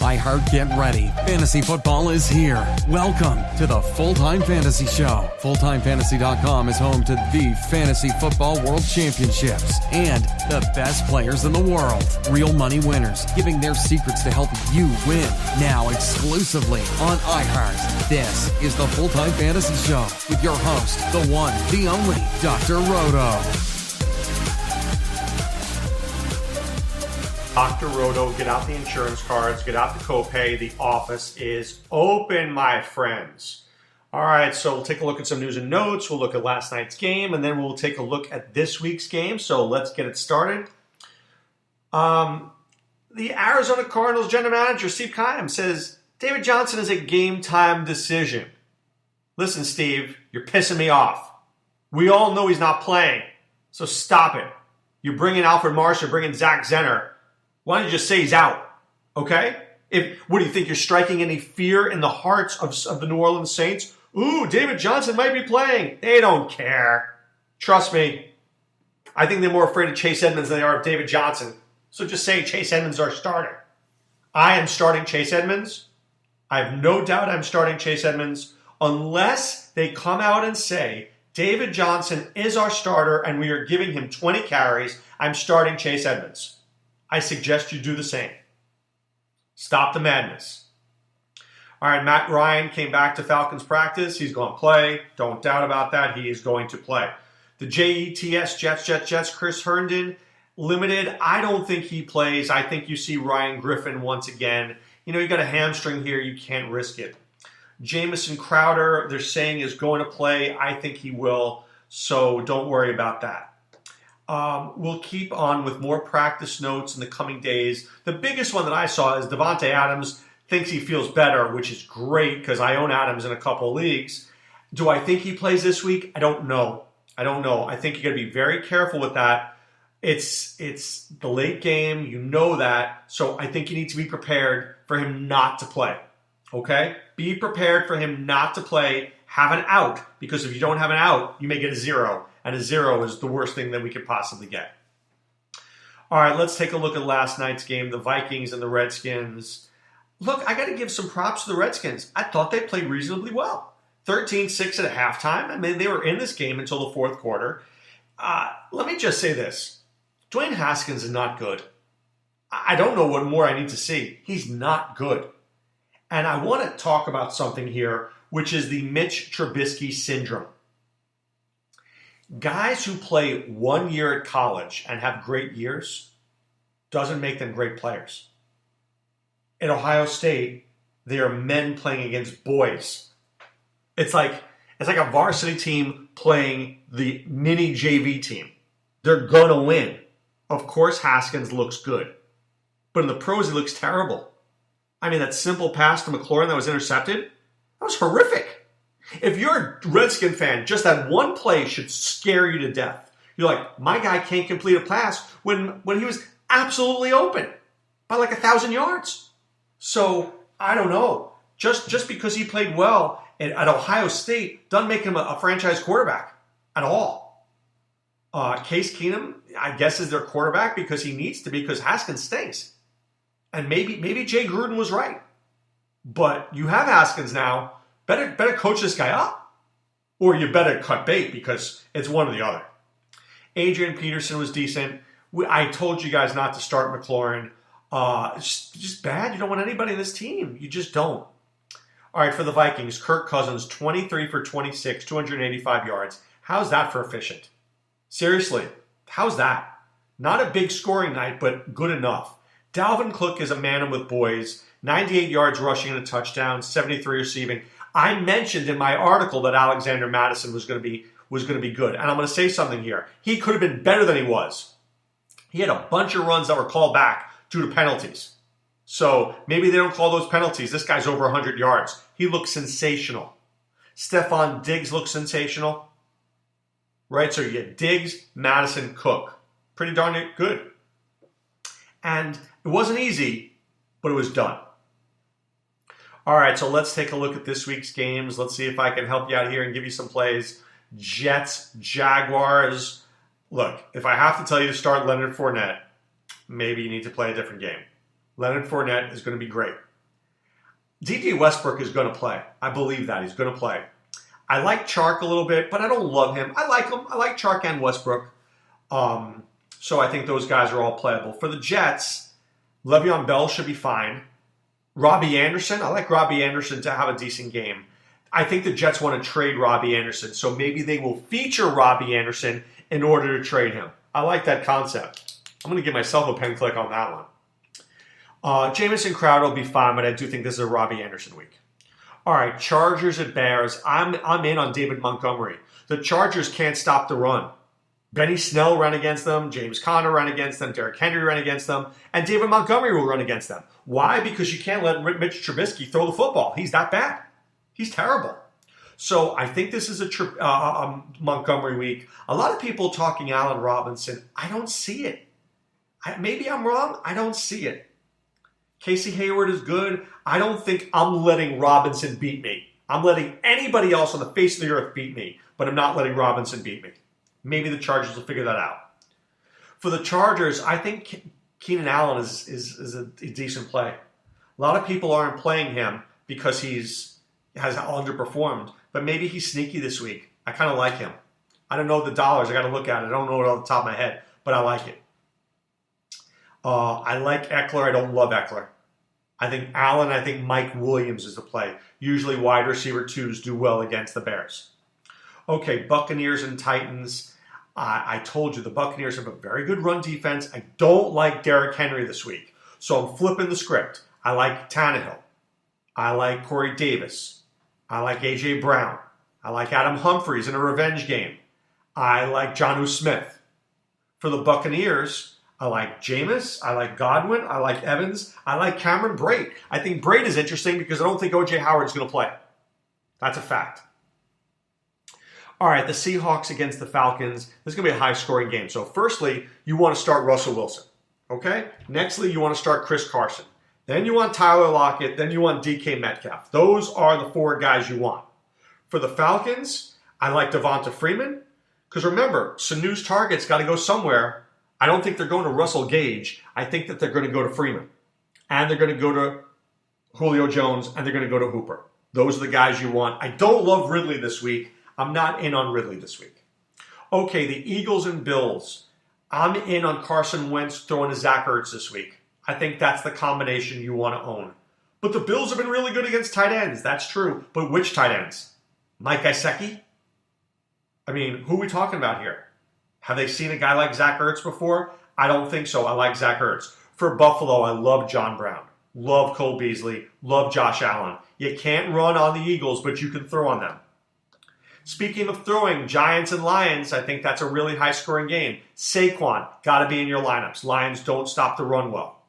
iHeart, get ready. Fantasy football is here. Welcome to the Full-Time Fantasy Show. FullTimeFantasy.com is home to the Fantasy Football World Championships and the best players in the world. Real money winners giving their secrets to help you win. Now exclusively on iHeart. This is the Full-Time Fantasy Show with your host, the one, the only, Dr. Roto. Dr. Roto, get out the insurance cards, get out the copay. The office is open, my friends. All right, so we'll take a look at some news and notes. We'll look at last night's game, and then we'll take a look at this week's game. So let's get it started. The Arizona Cardinals general manager, Steve Keim, says David Johnson is a game-time decision. Listen, Steve, you're pissing me off. We all know he's not playing, so stop it. You're bringing Alfred Morris, you're bringing Zach Zenner. Why don't you just say he's out, okay? What do you think, you're striking any fear in the hearts of the New Orleans Saints? Ooh, David Johnson might be playing. They don't care. Trust me. I think they're more afraid of Chase Edmonds than they are of David Johnson. So just say Chase Edmonds our starter. I am starting Chase Edmonds. I have no doubt I'm starting Chase Edmonds unless they come out and say David Johnson is our starter and we are giving him 20 carries. I'm starting Chase Edmonds. I suggest you do the same. Stop the madness. All right, Matt Ryan came back to Falcons practice. He's going to play. Don't doubt about that. He is going to play. The Jets, Chris Herndon, limited. I don't think he plays. I think you see Ryan Griffin once again. You know, you got a hamstring here. You can't risk it. Jamison Crowder, they're saying, is going to play. I think he will, so don't worry about that. We'll keep on with more practice notes in the coming days. The biggest one that I saw is Devontae Adams thinks he feels better, which is great because I own Adams in a couple of leagues. Do I think he plays this week? I don't know. I think you got to be very careful with that. It's the late game. You know that. So I think you need to be prepared for him not to play. Okay? Be prepared for him not to play. Have an out, because if you don't have an out, you may get a 0. And a 0 is the worst thing that we could possibly get. All right, let's take a look at last night's game, the Vikings and the Redskins. Look, I got to give some props to the Redskins. I thought they played reasonably well. 13-6 at halftime. I mean, they were in this game until the fourth quarter. Let me just say this. Dwayne Haskins is not good. I don't know what more I need to see. He's not good. And I want to talk about something here, which is the Mitch Trubisky syndrome. Guys who play 1 year at college and have great years doesn't make them great players. At Ohio State, they are men playing against boys. It's like a varsity team playing the mini JV team. They're gonna win. Of course, Haskins looks good, but in the pros, he looks terrible. I mean, that simple pass to McLaurin that was intercepted, that was horrific. If you're a Redskin fan, just that one play should scare you to death. You're like, my guy can't complete a pass when he was absolutely open by like 1,000 yards. So, I don't know. Just because he played well at Ohio State doesn't make him a franchise quarterback at all. Case Keenum, I guess, is their quarterback because he needs to be, because Haskins stinks. And maybe Jay Gruden was right. But you have Haskins now. Better coach this guy up, or you better cut bait, because it's one or the other. Adrian Peterson was decent. I told you guys not to start McLaurin. It's just bad. You don't want anybody in this team. You just don't. All right, for the Vikings, Kirk Cousins, 23 for 26, 285 yards. How's that for efficient? Seriously, how's that? Not a big scoring night, but good enough. Dalvin Cook is a man with boys, 98 yards rushing and a touchdown, 73 receiving. I mentioned in my article that Alexander Mattison was going to be good. And I'm going to say something here. He could have been better than he was. He had a bunch of runs that were called back due to penalties. So maybe they don't call those penalties. This guy's over 100 yards. He looks sensational. Stephon Diggs looks sensational. Right? So you get Diggs, Madison, Cook. Pretty darn good. And it wasn't easy, but it was done. All right, so let's take a look at this week's games. Let's see if I can help you out here and give you some plays. Jets, Jaguars. Look, if I have to tell you to start Leonard Fournette, maybe you need to play a different game. Leonard Fournette is going to be great. D.D. Westbrook is going to play. I believe that. He's going to play. I like Chark a little bit, but I don't love him. I like him. I like Chark and Westbrook. So I think those guys are all playable. For the Jets, Le'Veon Bell should be fine. Robbie Anderson, I like Robbie Anderson to have a decent game. I think the Jets want to trade Robbie Anderson, so maybe they will feature Robbie Anderson in order to trade him. I like that concept. I'm going to give myself a pen click on that one. Jamison Crowder will be fine, but I do think this is a Robbie Anderson week. All right, Chargers at Bears. I'm in on David Montgomery. The Chargers can't stop the run. Benny Snell ran against them, James Conner ran against them, Derrick Henry ran against them, and David Montgomery will run against them. Why? Because you can't let Mitch Trubisky throw the football. He's that bad. He's terrible. So I think this is a Montgomery week. A lot of people talking Allen Robinson. I don't see it. Maybe I'm wrong. I don't see it. Casey Hayward is good. I don't think I'm letting Robinson beat me. I'm letting anybody else on the face of the earth beat me, but I'm not letting Robinson beat me. Maybe the Chargers will figure that out. For the Chargers, I think Keenan Allen is a decent play. A lot of people aren't playing him because has underperformed, but maybe he's sneaky this week. I kind of like him. I don't know the dollars. I got to look at it. I don't know it off the top of my head, but I like it. I like Eckler. I don't love Eckler. I think Allen, I think Mike Williams is the play. Usually wide receiver twos do well against the Bears. Okay, Buccaneers and Titans. I told you the Buccaneers have a very good run defense. I don't like Derrick Henry this week. So I'm flipping the script. I like Tannehill. I like Corey Davis. I like A.J. Brown. I like Adam Humphries in a revenge game. I like Jonnu Smith. For the Buccaneers, I like Jameis. I like Godwin. I like Evans. I like Cameron Brate. I think Brate is interesting because I don't think O.J. Howard's going to play. That's a fact. All right, the Seahawks against the Falcons. This is going to be a high-scoring game. So firstly, you want to start Russell Wilson. Okay? Nextly, you want to start Chris Carson. Then you want Tyler Lockett. Then you want DK Metcalf. Those are the four guys you want. For the Falcons, I like Devonta Freeman. Because remember, Sanu's target's got to go somewhere. I don't think they're going to Russell Gage. I think that they're going to go to Freeman. And they're going to go to Julio Jones. And they're going to go to Hooper. Those are the guys you want. I don't love Ridley this week. I'm not in on Ridley this week. Okay, the Eagles and Bills. I'm in on Carson Wentz throwing to Zach Ertz this week. I think that's the combination you want to own. But the Bills have been really good against tight ends. That's true. But which tight ends? Mike Gesicki? I mean, who are we talking about here? Have they seen a guy like Zach Ertz before? I don't think so. I like Zach Ertz. For Buffalo, I love John Brown. Love Cole Beasley. Love Josh Allen. You can't run on the Eagles, but you can throw on them. Speaking of throwing, Giants and Lions, I think that's a really high-scoring game. Saquon, got to be in your lineups. Lions don't stop the run well.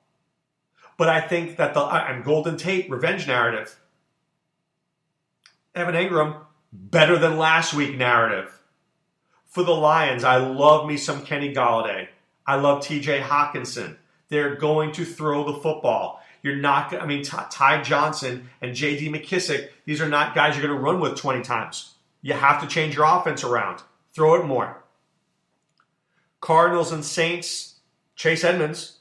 But I think that and Golden Tate, revenge narrative. Evan Ingram, better than last week narrative. For the Lions, I love me some Kenny Golladay. I love TJ Hawkinson. They're going to throw the football. Ty Johnson and J.D. McKissick, these are not guys you're going to run with 20 times. You have to change your offense around. Throw it more. Cardinals and Saints, Chase Edmonds,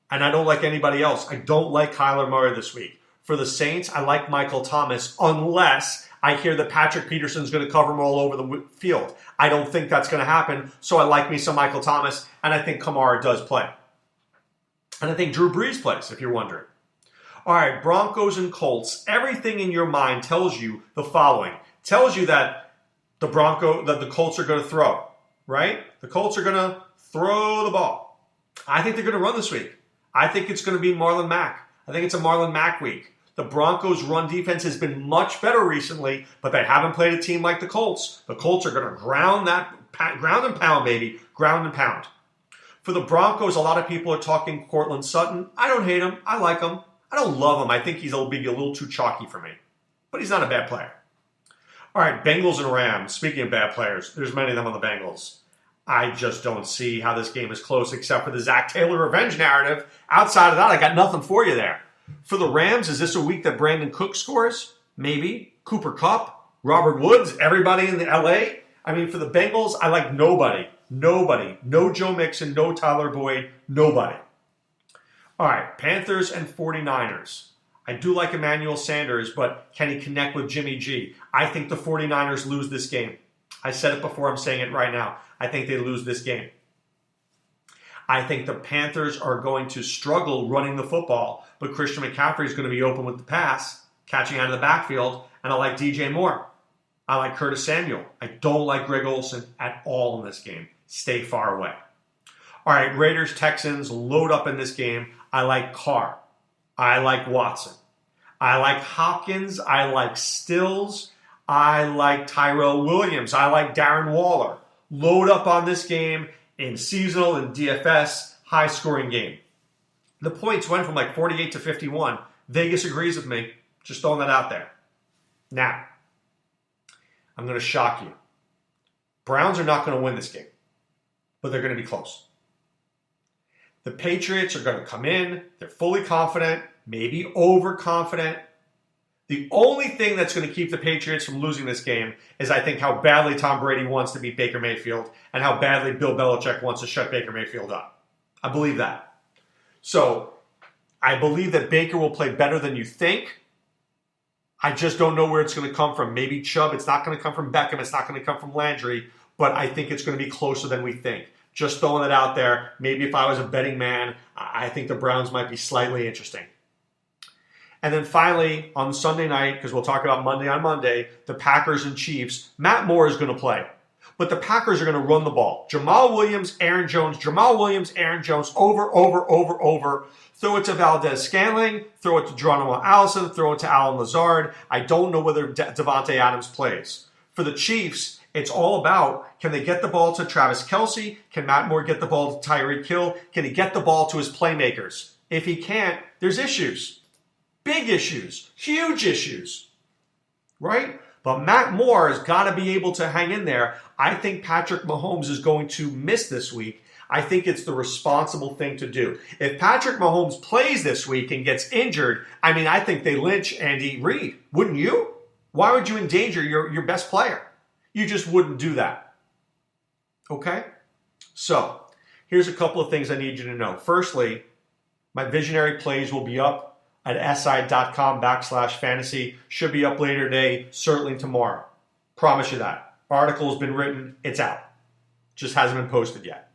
and I don't like anybody else. I don't like Kyler Murray this week. For the Saints, I like Michael Thomas unless I hear that Patrick Peterson's going to cover him all over the field. I don't think that's going to happen, so I like me some Michael Thomas, and I think Kamara does play. And I think Drew Brees plays, if you're wondering. All right, Broncos and Colts. Everything in your mind tells you the following. Tells you that the Colts are going to throw, right? The Colts are going to throw the ball. I think they're going to run this week. I think it's going to be Marlon Mack. I think it's a Marlon Mack week. The Broncos' run defense has been much better recently, but they haven't played a team like the Colts. The Colts are going to ground and pound, baby. Ground and pound. For the Broncos, a lot of people are talking Cortland Sutton. I don't hate him. I like him. I don't love him. I think he's a little too chalky for me. But he's not a bad player. All right, Bengals and Rams. Speaking of bad players, there's many of them on the Bengals. I just don't see how this game is close except for the Zach Taylor revenge narrative. Outside of that, I got nothing for you there. For the Rams, is this a week that Brandon Cook scores? Maybe. Cooper Kupp, Robert Woods, everybody in the LA? I mean, for the Bengals, I like nobody. Nobody. No Joe Mixon, no Tyler Boyd, nobody. All right, Panthers and 49ers. I do like Emmanuel Sanders, but can he connect with Jimmy G? I think the 49ers lose this game. I said it before, I'm saying it right now. I think they lose this game. I think the Panthers are going to struggle running the football, but Christian McCaffrey is going to be open with the pass, catching out of the backfield, and I like DJ Moore. I like Curtis Samuel. I don't like Greg Olsen at all in this game. Stay far away. All right, Raiders, Texans, load up in this game. I like Carr. I like Watson. I like Hopkins. I like Stills. I like Tyrell Williams. I like Darren Waller. Load up on this game in seasonal and DFS, high-scoring game. The points went from like 48 to 51. Vegas agrees with me. Just throwing that out there. Now, I'm going to shock you. Browns are not going to win this game, but they're going to be close. The Patriots are going to come in. They're fully confident, maybe overconfident. The only thing that's going to keep the Patriots from losing this game is I think how badly Tom Brady wants to beat Baker Mayfield and how badly Bill Belichick wants to shut Baker Mayfield up. I believe that. So I believe that Baker will play better than you think. I just don't know where it's going to come from. Maybe Chubb. It's not going to come from Beckham. It's not going to come from Landry. But I think it's going to be closer than we think. Just throwing it out there. Maybe if I was a betting man, I think the Browns might be slightly interesting. And then finally, on Sunday night, because we'll talk about Monday on Monday, the Packers and Chiefs. Matt Moore is going to play. But the Packers are going to run the ball. Jamal Williams, Aaron Jones, over. Throw it to Valdez-Scantling, throw it to Geronimo Allison, throw it to Alan Lazard. I don't know whether Devontae Adams plays. For the Chiefs, it's all about, can they get the ball to Travis Kelce? Can Matt Moore get the ball to Tyreek Hill? Can he get the ball to his playmakers? If he can't, there's issues. Big issues. Huge issues. Right? But Matt Moore has got to be able to hang in there. I think Patrick Mahomes is going to miss this week. I think it's the responsible thing to do. If Patrick Mahomes plays this week and gets injured, I think they lynch Andy Reid. Wouldn't you? Why would you endanger your best player? You just wouldn't do that. Okay? So, here's a couple of things I need you to know. Firstly, my visionary plays will be up at si.com/fantasy. Should be up later today, certainly tomorrow. Promise you that. Article has been written. It's out. Just hasn't been posted yet.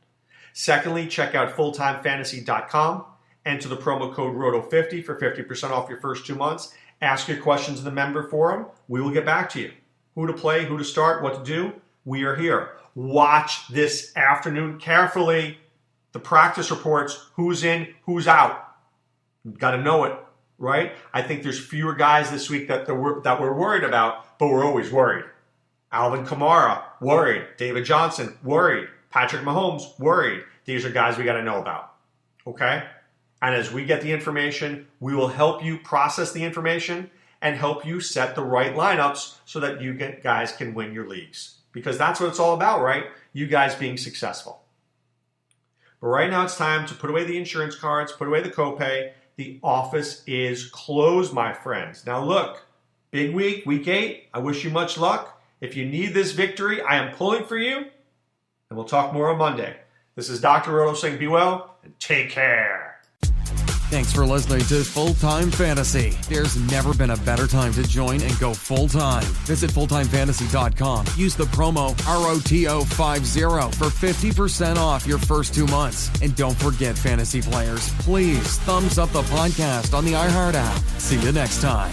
Secondly, check out fulltimefantasy.com. Enter the promo code ROTO50 for 50% off your first 2 months. Ask your questions in the member forum. We will get back to you. Who to play, who to start, what to do. We are here. Watch this afternoon carefully. The practice reports, who's in, who's out. You've got to know it, right? I think there's fewer guys this week that we're worried about, but we're always worried. Alvin Kamara, worried. David Johnson, worried. Patrick Mahomes, worried. These are guys we got to know about, okay? And as we get the information, we will help you process the information and help you set the right lineups so that you guys can win your leagues. Because that's what it's all about, right? You guys being successful. But right now it's time to put away the insurance cards, put away the copay. The office is closed, my friends. Now look, big week, week 8. I wish you much luck. If you need this victory, I am pulling for you. And we'll talk more on Monday. This is Dr. Roto saying be well and take care. Thanks for listening to Full Time Fantasy. There's never been a better time to join and go full time. Visit fulltimefantasy.com. Use the promo ROTO50 for 50% off your first 2 months. And don't forget, fantasy players, please thumbs up the podcast on the iHeart app. See you next time.